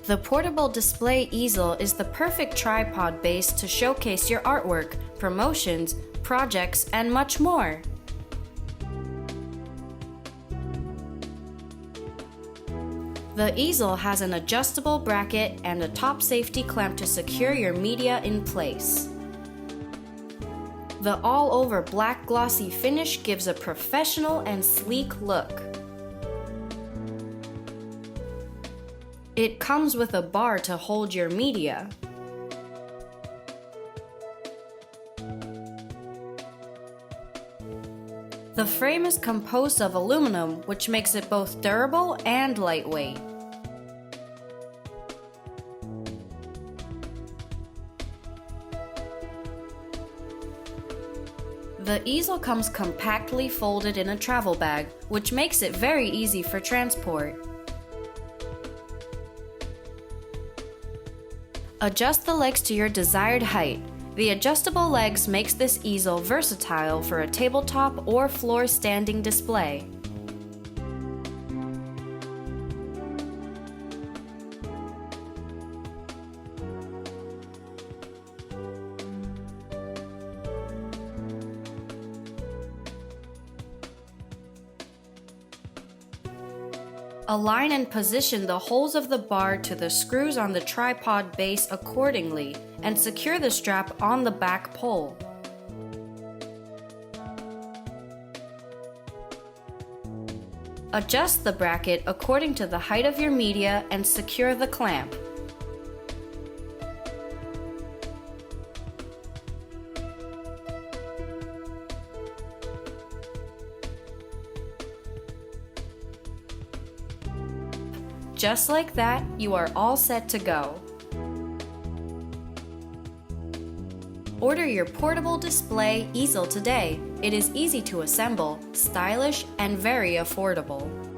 The portable display easel is the perfect tripod base to showcase your artwork, promotions, projects, and much more. The easel has an adjustable bracket and a top safety clamp to secure your media in place. The all-over black glossy finish gives a professional and sleek look. It comes with a bar to hold your media. The frame is composed of aluminum, which makes it both durable and lightweight. The easel comes compactly folded in a travel bag, which makes it very easy for transport. Adjust the legs to your desired height. The adjustable legs makes this easel versatile for a tabletop or floor standing display. Align and position the holes of the bar to the screws on the tripod base accordingly, and secure the strap on the back pole. Adjust the bracket according to the height of your media and secure the clamp. Just like that, you are all set to go. Order your portable display easel today. It is easy to assemble, stylish, and very affordable.